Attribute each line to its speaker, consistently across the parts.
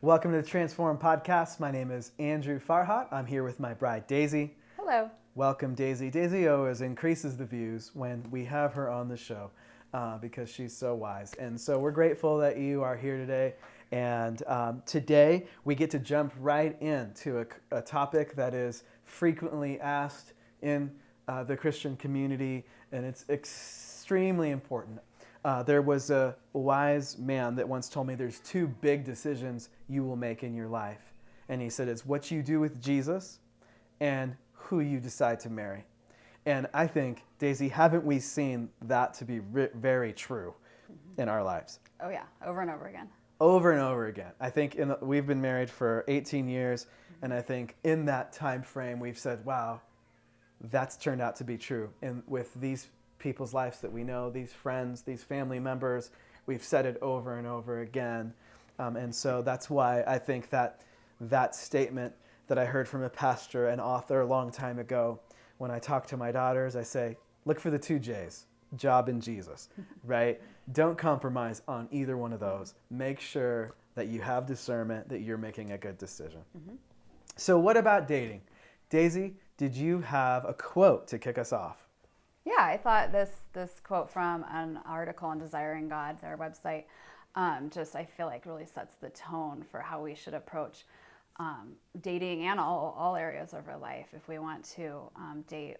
Speaker 1: Welcome to the Transform Podcast. My name is Andrew Farhat. I'm here with my bride, Daisy.
Speaker 2: Hello.
Speaker 1: Welcome, Daisy. Daisy always increases the views when we have her on the show because she's so wise. And so we're grateful that you are here today. And today we get to jump right into a topic that is frequently asked in the Christian community, and it's extremely important. There was a wise man that once told me there's two big decisions you will make in your life. And he said it's what you do with Jesus and who you decide to marry. And I think, Daisy, haven't we seen that to be very true in our lives?
Speaker 2: Oh yeah, over and over again.
Speaker 1: Over and over again. I think we've been married for 18 years, and I think in that time frame we've said, wow, that's turned out to be true. And with these people's lives that we know, these friends, these family members, we've said it over and over again. And so that's why I think that statement that I heard from a pastor and author a long time ago, when I talk to my daughters, I say, look for the two J's, job and Jesus, right? Don't compromise on either one of those. Make sure that you have discernment, that you're making a good decision. Mm-hmm. So what about dating? Daisy, did you have a quote to kick us off?
Speaker 2: Yeah, I thought this quote from an article on Desiring God, their website, I feel like really sets the tone for how we should approach dating and all areas of our life if we want to date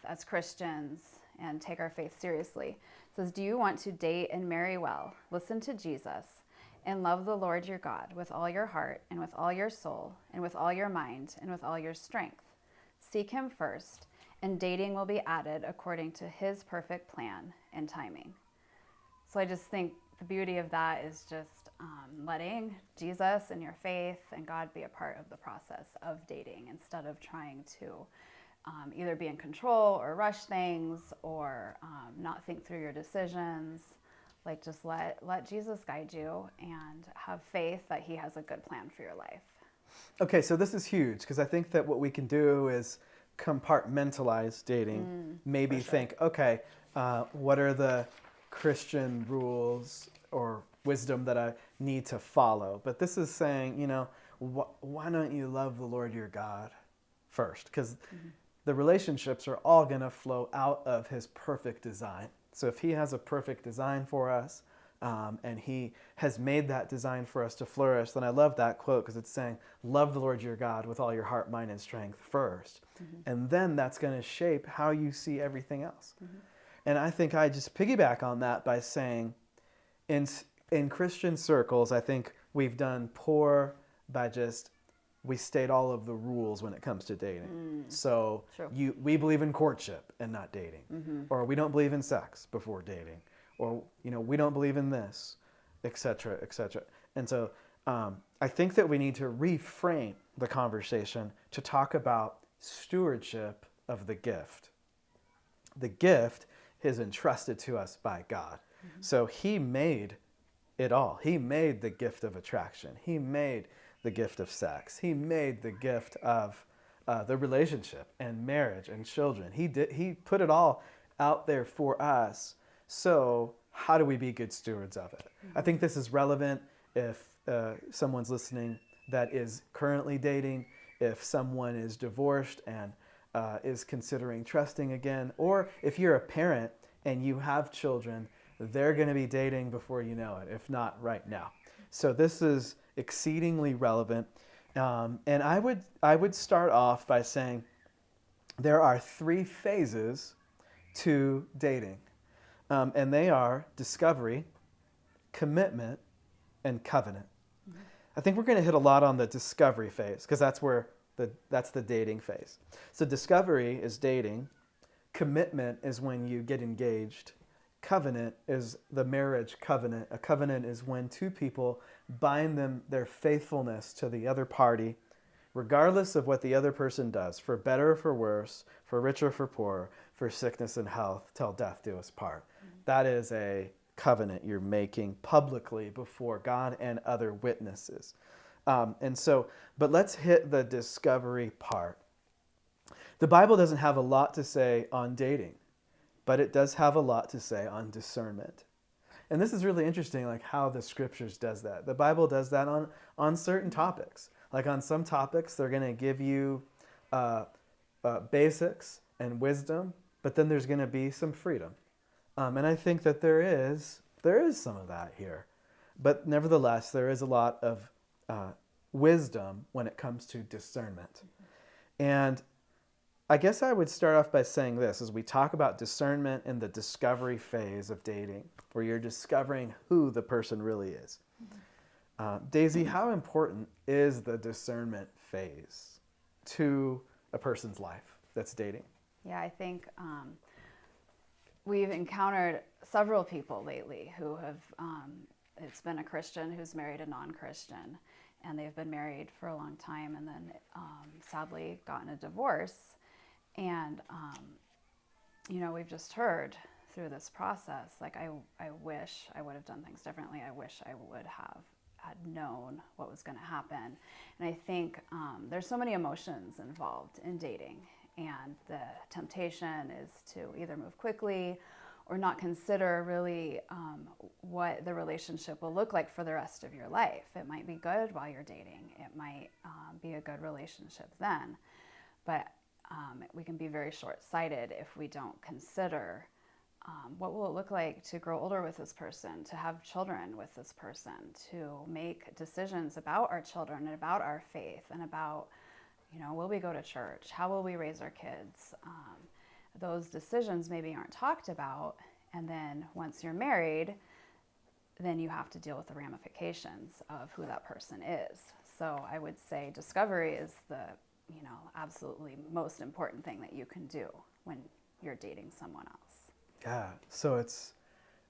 Speaker 2: as Christians and take our faith seriously. It says, do you want to date and marry well? Listen to Jesus and love the Lord your God with all your heart and with all your soul and with all your mind and with all your strength. Seek him first, and dating will be added according to his perfect plan and timing. So I just think the beauty of that is just letting Jesus and your faith and God be a part of the process of dating instead of trying to either be in control or rush things or not think through your decisions. Like just let Jesus guide you and have faith that he has a good plan for your life.
Speaker 1: Okay, so this is huge because I think that what we can do is compartmentalize dating. Maybe
Speaker 2: for sure.
Speaker 1: think, okay, what are the Christian rules or wisdom that I need to follow? But this is saying, why don't you love the Lord your God first? Because the relationships are all going to flow out of his perfect design. So if he has a perfect design for us, and he has made that design for us to flourish, then I love that quote because it's saying, love the Lord your God with all your heart, mind, and strength first. And then that's going to shape how you see everything else. And I think I just piggyback on that by saying, in Christian circles, I think we've done poor by we state all of the rules when it comes to dating. So we believe in courtship and not dating. Or we don't believe in sex before dating. Or, we don't believe in this, et cetera, et cetera. And so I think that we need to reframe the conversation to talk about stewardship of the gift. The gift is entrusted to us by God. So he made it all. He made the gift of attraction. He made the gift of sex. He made the gift of the relationship and marriage and children. He put it all out there for us. So how do we be good stewards of it? I think this is relevant if someone's listening that is currently dating, if someone is divorced and is considering trusting again, or if you're a parent and you have children, they're going to be dating before you know it, if not right now. So this is exceedingly relevant. And I would start off by saying there are 3 phases to dating. And they are discovery, commitment, and covenant. I think we're going to hit a lot on the discovery phase because that's the dating phase. So discovery is dating. Commitment is when you get engaged. Covenant is the marriage covenant. A covenant is when 2 people bind their faithfulness to the other party, regardless of what the other person does, for better or for worse, for richer or for poorer, for sickness and health, till death do us part. That is a covenant you're making publicly before God and other witnesses. But let's hit the discovery part. The Bible doesn't have a lot to say on dating, but it does have a lot to say on discernment. And this is really interesting, like how the scriptures does that. The Bible does that on certain topics. Like on some topics, they're going to give you basics and wisdom, but then there's going to be some freedom. And I think that there is some of that here. But nevertheless, there is a lot of wisdom when it comes to discernment. And I guess I would start off by saying this as we talk about discernment in the discovery phase of dating, where you're discovering who the person really is. Daisy, how important is the discernment phase to a person's life that's dating?
Speaker 2: Yeah, I think we've encountered several people lately who have, it's been a Christian who's married a non-Christian, and they've been married for a long time and then sadly gotten a divorce. And, we've just heard through this process, like, I wish I would have done things differently. I wish I would have had known what was going to happen. And I think there's so many emotions involved in dating. And the temptation is to either move quickly or not consider really what the relationship will look like for the rest of your life. It might be good while you're dating. It might be a good relationship then. But we can be very short-sighted if we don't consider what will it look like to grow older with this person, to have children with this person, to make decisions about our children and about our faith and about, will we go to church? How will we raise our kids? Those decisions maybe aren't talked about. And then once you're married, then you have to deal with the ramifications of who that person is. So I would say discovery is the absolutely most important thing that you can do when you're dating someone else.
Speaker 1: Yeah. So it's,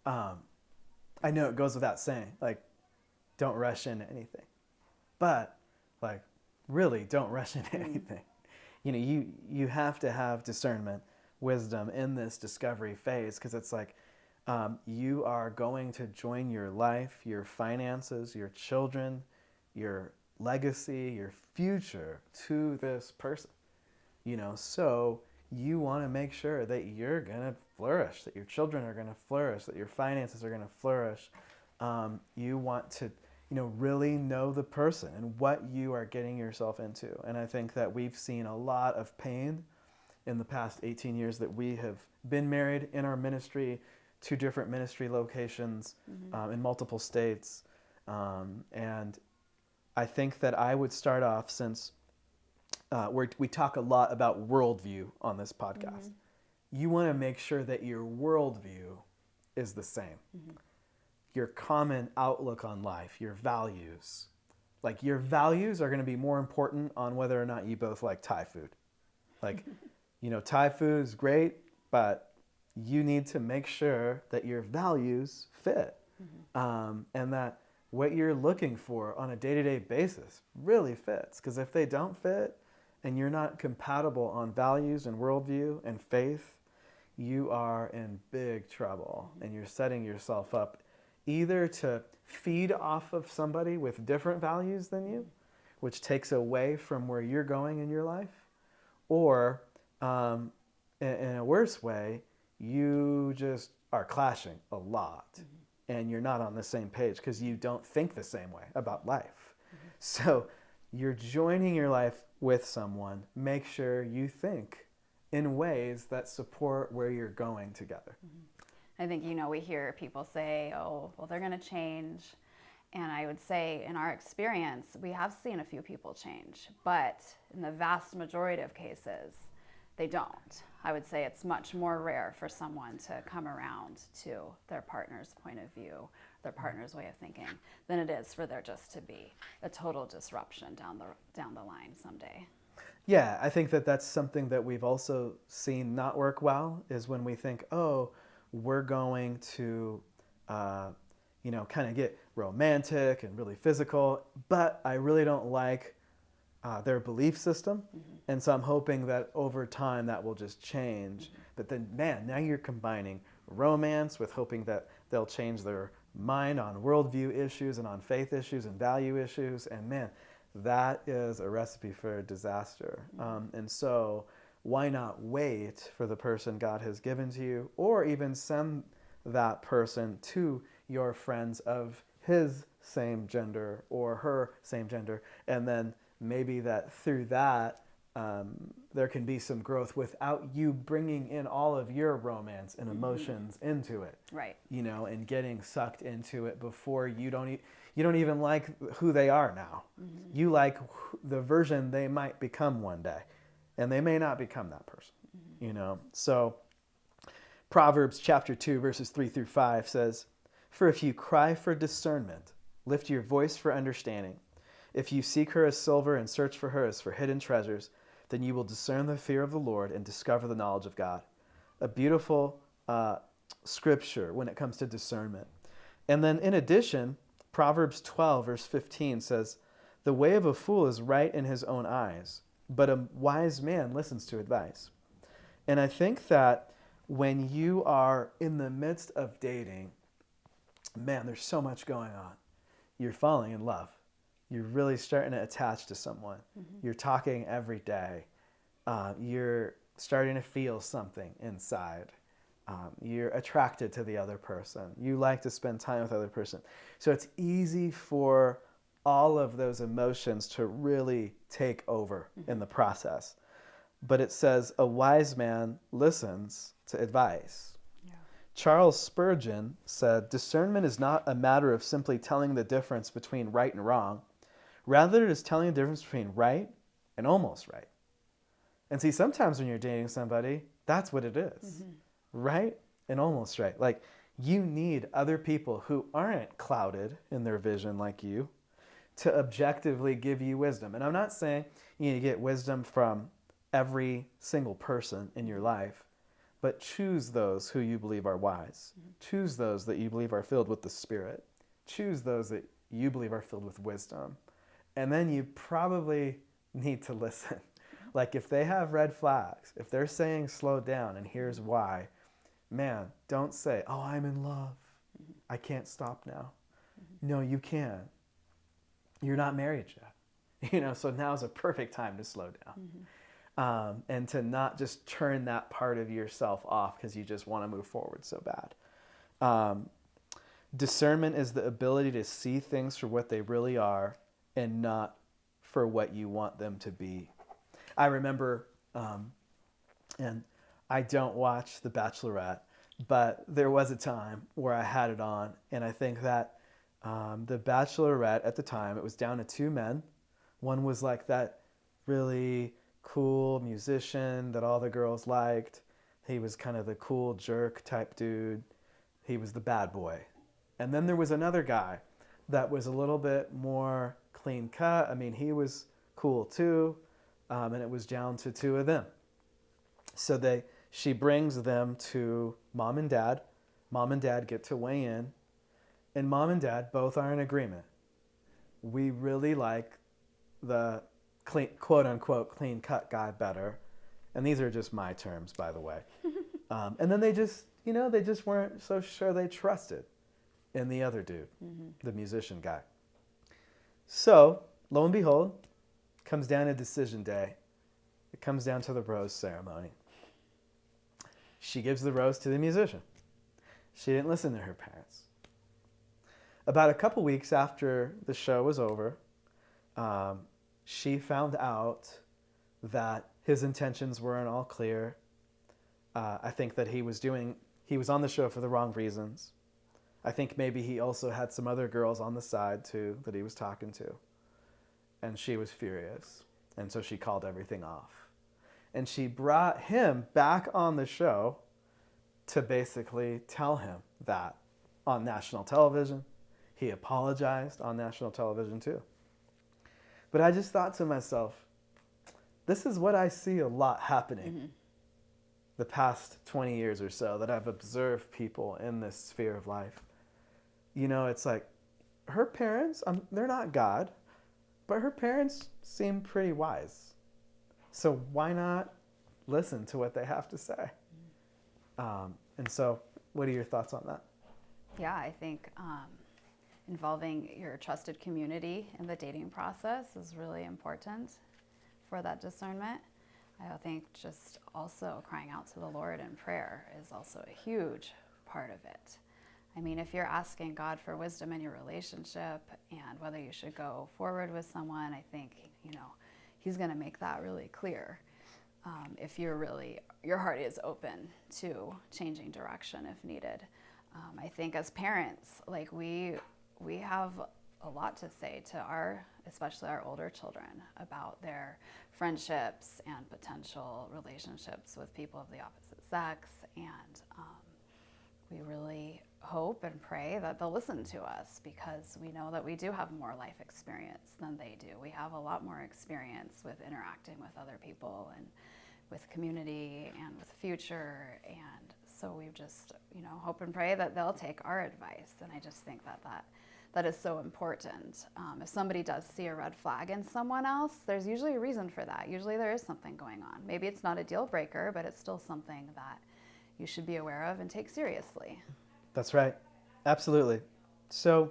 Speaker 1: I know it goes without saying, like, don't rush into anything, but like, really don't rush into anything. You have to have discernment, wisdom in this discovery phase, because it's like, you are going to join your life, your finances, your children, your legacy, your future to this person, so you want to make sure that you're going to flourish, that your children are going to flourish, that your finances are going to flourish. You want to, really know the person and what you are getting yourself into. And I think that we've seen a lot of pain in the past 18 years that we have been married in our ministry, 2 different ministry locations, in multiple states. And I think that I would start off, since we talk a lot about worldview on this podcast. You want to make sure that your worldview is the same. Your common outlook on life, your values. Like, your values are going to be more important on whether or not you both like Thai food. Like, Thai food is great, but you need to make sure that your values fit. And that what you're looking for on a day-to-day basis really fits. Because if they don't fit and you're not compatible on values and worldview and faith, you are in big trouble. And you're setting yourself up either to feed off of somebody with different values than you, which takes away from where you're going in your life, or in a worse way, you just are clashing a lot. And you're not on the same page because you don't think the same way about life. So you're joining your life with someone. Make sure you think in ways that support where you're going together.
Speaker 2: I think, we hear people say, oh, well, they're going to change. And I would say in our experience, we have seen a few people change, but in the vast majority of cases, they don't. I would say it's much more rare for someone to come around to their partner's point of view, their partner's way of thinking, than it is for there just to be a total disruption down the line someday.
Speaker 1: Yeah, I think that that's something that we've also seen not work well, is when we think, oh, we're going to, kind of get romantic and really physical, but I really don't like their belief system. And so I'm hoping that over time that will just change. But then, man, now you're combining romance with hoping that they'll change their mind on worldview issues and on faith issues and value issues. And man, that is a recipe for disaster. And so why not wait for the person God has given to you, or even send that person to, your friends of his same gender or her same gender, and then maybe that through that there can be some growth without you bringing in all of your romance and emotions into it,
Speaker 2: Right.
Speaker 1: you know, and getting sucked into it before you don't even like who they are now. You like the version they might become one day, and they may not become that person, you know. So Proverbs chapter 2 verses 3 through 5 says, "For if you cry for discernment, lift your voice for understanding. If you seek her as silver and search for her as for hidden treasures, then you will discern the fear of the Lord and discover the knowledge of God." A beautiful scripture when it comes to discernment. And then in addition, Proverbs 12 verse 15 says, "The way of a fool is right in his own eyes, but a wise man listens to advice." And I think that when you are in the midst of dating, man, there's so much going on. You're falling in love. You're really starting to attach to someone. You're talking every day. You're starting to feel something inside. You're attracted to the other person. You like to spend time with the other person. So it's easy for all of those emotions to really take over in the process. But it says, a wise man listens to advice.
Speaker 2: Yeah.
Speaker 1: Charles Spurgeon said, "Discernment is not a matter of simply telling the difference between right and wrong. Rather, it is telling the difference between right and almost right." And see, sometimes when you're dating somebody, that's what it is. Right and almost right. Like, you need other people who aren't clouded in their vision like you to objectively give you wisdom. And I'm not saying you need to get wisdom from every single person in your life, but choose those who you believe are wise. Choose those that you believe are filled with the Spirit. Choose those that you believe are filled with wisdom. And then you probably need to listen. Like, if they have red flags, if they're saying slow down and here's why, man, don't say, "Oh, I'm in love. I can't stop now." No, you can. You're not married yet. You know, so now's a perfect time to slow down. And to not just turn that part of yourself off because you just want to move forward so bad. Discernment is the ability to see things for what they really are and not for what you want them to be. I remember, and I don't watch The Bachelorette, but there was a time where I had it on, and I think that The Bachelorette at the time, it was down to two men. One was like that really cool musician that all the girls liked. He was kind of the cool jerk type dude. He was the bad boy. And then there was another guy that was a little bit more clean cut. I mean, he was cool too. And it was down to two of them. So she brings them to mom and dad. Mom and dad get to weigh in. And mom and dad both are in agreement. We really like the clean, quote unquote, clean cut guy better. And these are just my terms, by the way. And then they just weren't so sure they trusted in the other dude, the musician guy. So, lo and behold, comes down to decision day. It comes down to the rose ceremony. She gives the rose to the musician. She didn't listen to her parents. About a couple weeks after the show was over, she found out that his intentions weren't all clear. I think that he was on the show for the wrong reasons. I think maybe he also had some other girls on the side too that he was talking to. And she was furious. And so she called everything off. And she brought him back on the show to basically tell him that on national television. He apologized on national television too. But I just thought to myself, this is what I see a lot happening the past 20 years or so that I've observed people in this sphere of life. You know, it's like her parents, they're not God, but her parents seem pretty wise. So why not listen to what they have to say? And so what are your thoughts on that?
Speaker 2: Yeah, I think involving your trusted community in the dating process is really important for that discernment. I think just also crying out to the Lord in prayer is also a huge part of it. I mean, if you're asking God for wisdom in your relationship and whether you should go forward with someone, I think, he's going to make that really clear. If your heart is open to changing direction if needed. I think as parents, like we have a lot to say to especially our older children about their friendships and potential relationships with people of the opposite sex. And we really hope and pray that they'll listen to us, because we know that we do have more life experience than they do. We have a lot more experience with interacting with other people and with community and with the future. And so we just, hope and pray that they'll take our advice. And I just think that is so important. If somebody does see a red flag in someone else, there's usually a reason for that. Usually there is something going on. Maybe it's not a deal breaker, but it's still something that you should be aware of and take seriously.
Speaker 1: That's right. Absolutely. So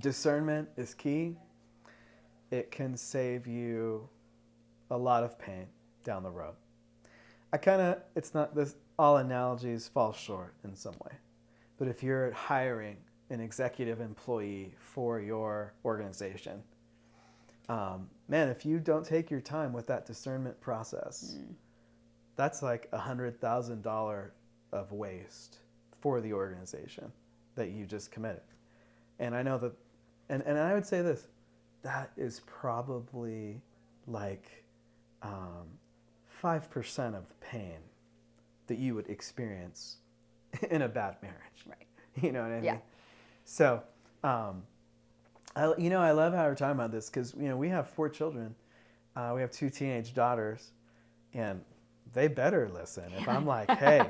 Speaker 1: discernment is key. It can save you a lot of pain down the road. It's not this, all analogies fall short in some way. But if you're hiring an executive employee for your organization, if you don't take your time with that discernment process, that's like $100,000 of waste for the organization that you just committed. And I know that, and I would say this, that is probably like 5% of the pain that you would experience in a bad marriage.
Speaker 2: Right.
Speaker 1: You know what I mean?
Speaker 2: Yeah.
Speaker 1: So, I love how we're talking about this, because, we have 4 children. We have 2 teenage daughters, and they better listen. If I'm like, hey,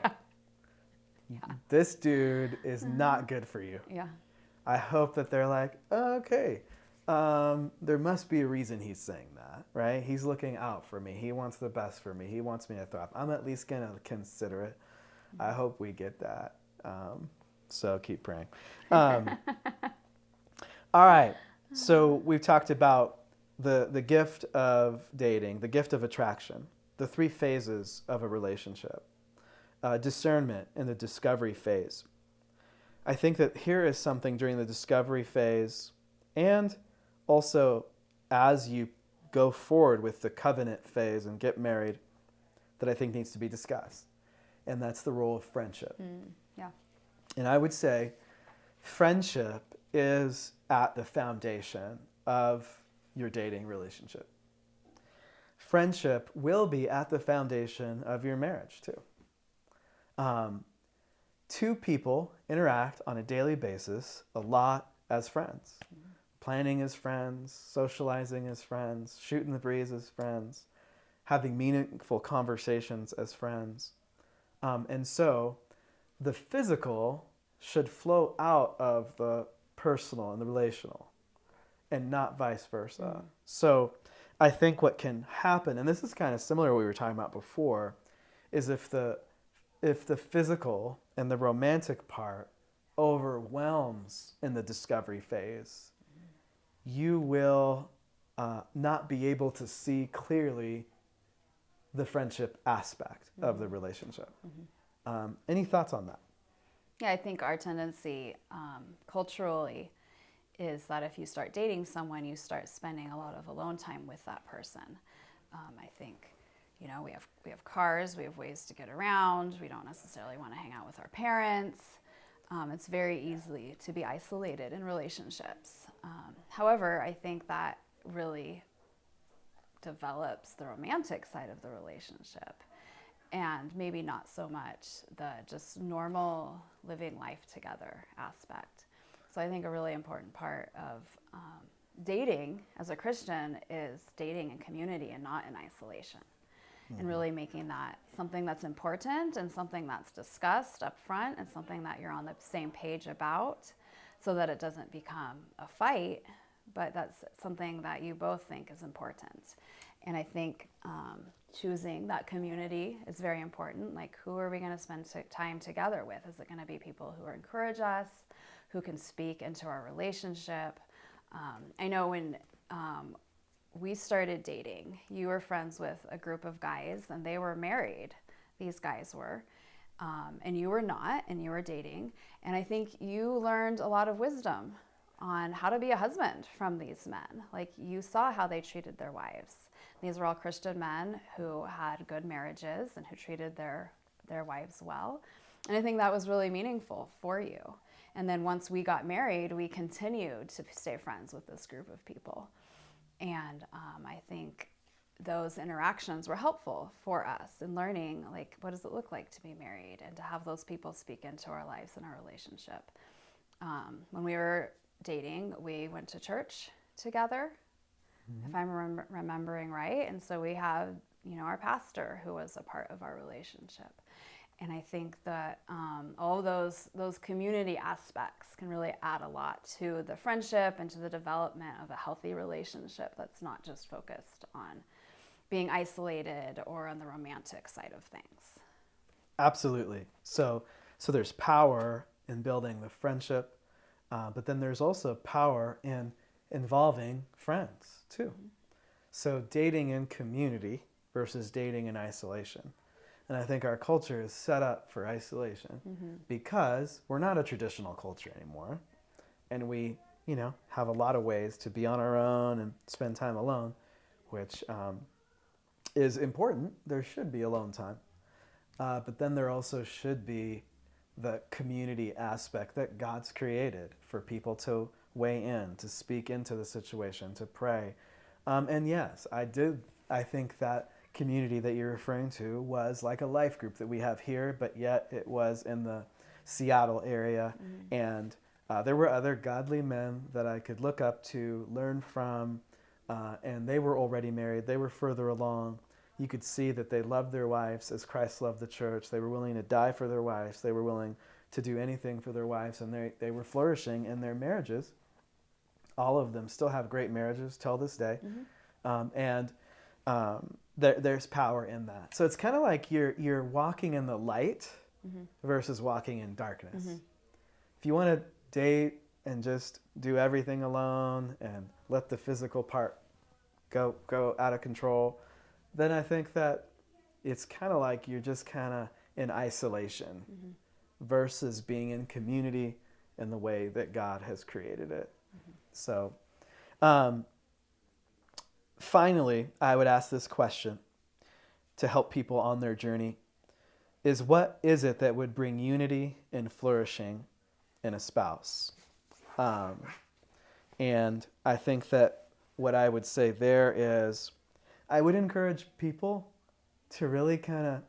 Speaker 1: this dude is not good for you.
Speaker 2: Yeah.
Speaker 1: I hope that they're like, oh, okay, there must be a reason he's saying that, right? He's looking out for me. He wants the best for me. He wants me to thrive. I'm at least going to consider it. I hope we get that. So keep praying. All right. So we've talked about the gift of dating, the gift of attraction, the 3 phases of a relationship, discernment in the discovery phase. I think that here is something during the discovery phase, and also as you go forward with the covenant phase and get married, that I think needs to be discussed. And that's the role of friendship.
Speaker 2: Yeah.
Speaker 1: And I would say friendship is at the foundation of your dating relationship. Friendship will be at the foundation of your marriage too. 2 people interact on a daily basis a lot as friends. Planning as friends, socializing as friends, shooting the breeze as friends, having meaningful conversations as friends. And so the physical should flow out of the personal and the relational, and not vice versa. So I think what can happen, and this is kind of similar to what we were talking about before, is if the physical and the romantic part overwhelms in the discovery phase, you will not be able to see clearly the friendship aspect of the relationship. Any thoughts on that?
Speaker 2: Yeah, I think our tendency culturally is that if you start dating someone, you start spending a lot of alone time with that person. I think, we have cars, we have ways to get around. We don't necessarily want to hang out with our parents. It's very easy to be isolated in relationships. However, I think that really develops the romantic side of the relationship, and maybe not so much the just normal living life together aspect. So I think a really important part of dating as a Christian is dating in community and not in isolation. And really making that something that's important and something that's discussed up front and something that you're on the same page about, so that it doesn't become a fight, but that's something that you both think is important. And I think choosing that community is very important. Like, who are we going to spend time together with? Is it going to be people who encourage us, who can speak into our relationship? I know when we started dating, you were friends with a group of guys, and they were married. These guys were. and you were not, and you were dating. And I think you learned a lot of wisdom on how to be a husband from these men. Like, you saw how they treated their wives. These were all Christian men who had good marriages and who treated their wives well. And I think that was really meaningful for you. And then once we got married, we continued to stay friends with this group of people. And I think those interactions were helpful for us in learning, like, what does it look like to be married, and to have those people speak into our lives and our relationship. When we were dating, we went to church together, if I'm remembering right. And so we had, our pastor who was a part of our relationship. And I think that all those community aspects can really add a lot to the friendship and to the development of a healthy relationship that's not just focused on being isolated or on the romantic side of things.
Speaker 1: Absolutely. So there's power in building the friendship, but then there's also power in involving friends too. Mm-hmm. So dating in community versus dating in isolation. And I think our culture is set up for isolation because we're not a traditional culture anymore. And we, have a lot of ways to be on our own and spend time alone, which is important. There should be alone time. But then there also should be the community aspect that God's created for people to weigh in, to speak into the situation, to pray. And yes, I think that community that you're referring to was like a life group that we have here, but yet it was in the Seattle area. And there were other godly men that I could look up to, learn from, and they were already married. They were further along. You could see that they loved their wives as Christ loved the church. They were willing to die for their wives. They were willing to do anything for their wives, and they were flourishing in their marriages. All of them still have great marriages till this day. There's power in that. So it's kind of like you're walking in the light versus walking in darkness. If you want to date and just do everything alone and let the physical part go out of control, then I think that it's kind of like you're just kind of in isolation versus being in community in the way that God has created it. So finally, I would ask this question to help people on their journey is, what is it that would bring unity and flourishing in a spouse? And I think that what I would say there is, I would encourage people to really kind of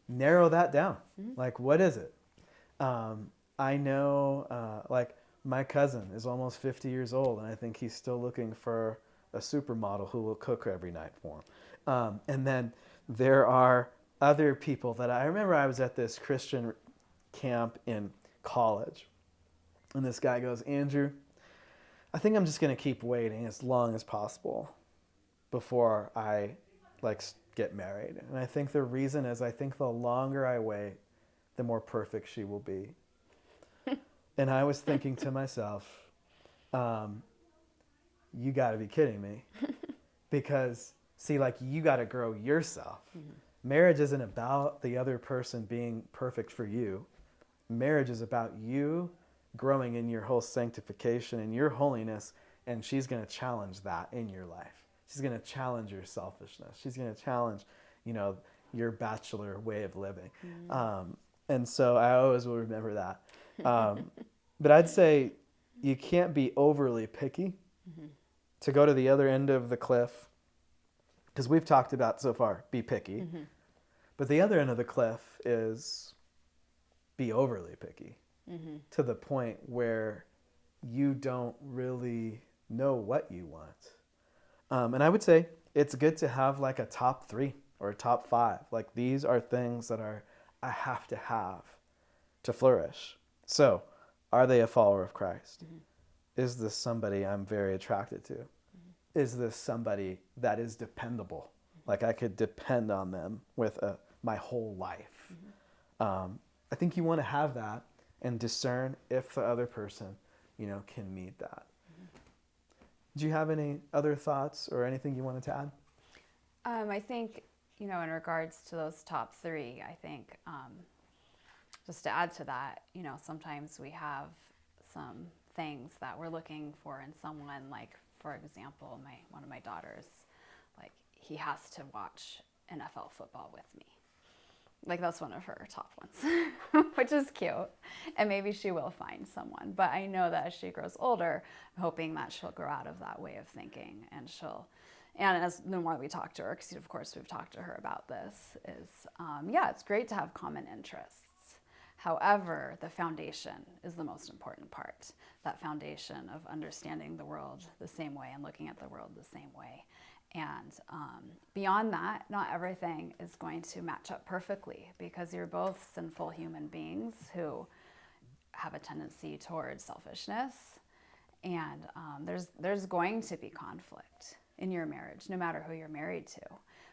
Speaker 1: narrow that down. Like, what is it? I know, like, my cousin is almost 50 years old, and I think he's still looking for a supermodel who will cook every night for him. And then there are other people that I remember. I was at this Christian camp in college, and this guy goes, Andrew, I think I'm just going to keep waiting as long as possible before I get married. And I think the reason is, I think the longer I wait, the more perfect she will be. And I was thinking to myself, you got to be kidding me. Because, see, you got to grow yourself. Marriage isn't about the other person being perfect for you. Marriage is about you growing in your whole sanctification and your holiness, and she's going to challenge that in your life. She's going to challenge your selfishness. She's going to challenge, your bachelor way of living. And so I always will remember that. But I'd say you can't be overly picky. To go to the other end of the cliff, because we've talked about so far, be picky. But the other end of the cliff is be overly picky to the point where you don't really know what you want. And I would say it's good to have like a top 3 or a top 5. Like, these are things that I have to flourish. So, are they a follower of Christ? Is this somebody I'm very attracted to? Is this somebody that is dependable? Like, I could depend on them with my whole life. I think you want to have that and discern if the other person, can meet that. Do you have any other thoughts or anything you wanted to add?
Speaker 2: I think, in regards to those top 3, I think just to add to that, sometimes we have some things that we're looking for in someone, like, for example, one of my daughters, like, he has to watch NFL football with me. Like, that's one of her top ones, which is cute. And maybe she will find someone. But I know that as she grows older, I'm hoping that she'll grow out of that way of thinking. And as the more we talk to her, because of course we've talked to her about this, is, it's great to have common interests. However, the foundation is the most important part. That foundation of understanding the world the same way and looking at the world the same way. And beyond that, not everything is going to match up perfectly, because you're both sinful human beings who have a tendency towards selfishness. And there's going to be conflict in your marriage, no matter who you're married to.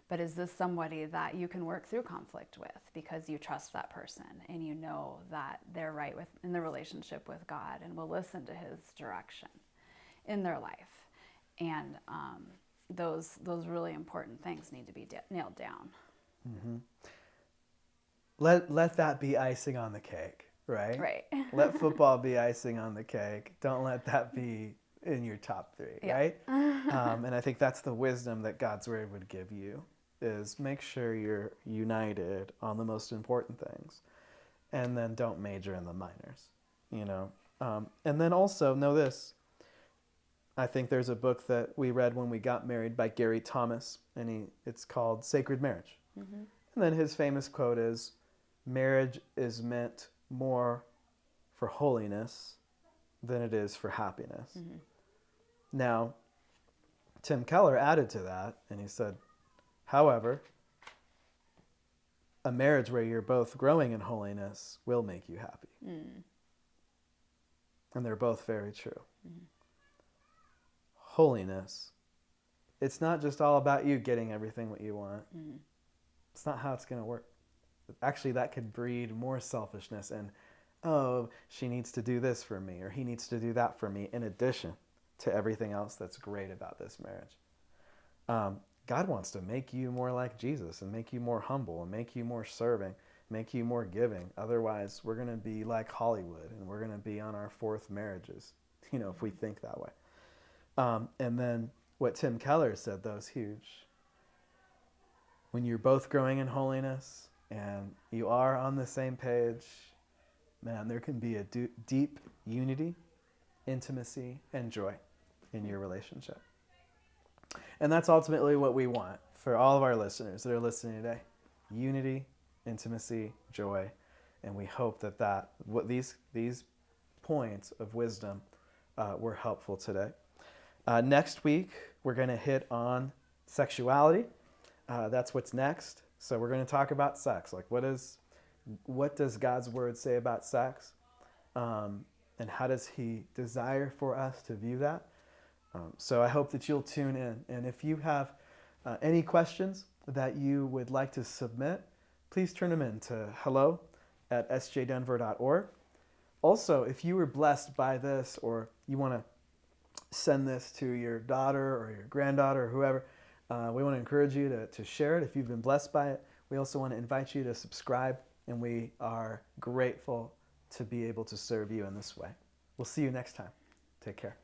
Speaker 2: But is this somebody that you can work through conflict with because you trust that person and you know that they're right in the relationship with God and will listen to his direction in their life? And those really important things need to be nailed down.
Speaker 1: Mm-hmm. Let that be icing on the cake, right?
Speaker 2: Right.
Speaker 1: Let football be icing on the cake. Don't let that be in your top 3,
Speaker 2: Yeah.
Speaker 1: right? And I think that's the wisdom that God's word would give you, is make sure you're united on the most important things, and then don't major in the minors, and then also know this. I think there's a book that we read when we got married by Gary Thomas, and it's called Sacred Marriage. Mm-hmm. And then his famous quote is, marriage is meant more for holiness than it is for happiness. Mm-hmm. Now, Tim Keller added to that, and he said, however, a marriage where you're both growing in holiness will make you happy. Mm. And they're both very true. Mm-hmm. Holiness, it's not just all about you getting everything what you want. Mm-hmm. It's not how it's going to work. Actually, that could breed more selfishness and, oh, she needs to do this for me, or he needs to do that for me, in addition to everything else that's great about this marriage. God wants to make you more like Jesus and make you more humble and make you more serving, make you more giving. Otherwise, we're going to be like Hollywood, and we're going to be on our 4th marriages, if we think that way. And then what Tim Keller said, though, is huge. When you're both growing in holiness and you are on the same page, man, there can be a deep unity, intimacy, and joy in your relationship. And that's ultimately what we want for all of our listeners that are listening today. Unity, intimacy, joy. And we hope that these points of wisdom were helpful today. Next week, we're going to hit on sexuality. That's what's next. So we're going to talk about sex. Like, what does God's word say about sex? And how does he desire for us to view that? So I hope that you'll tune in. And if you have any questions that you would like to submit, please turn them in to hello@sjdenver.org. Also, if you were blessed by this, or you want to send this to your daughter or your granddaughter or whoever, we want to encourage you to share it if you've been blessed by it. We also want to invite you to subscribe, and we are grateful to be able to serve you in this way. We'll see you next time. Take care.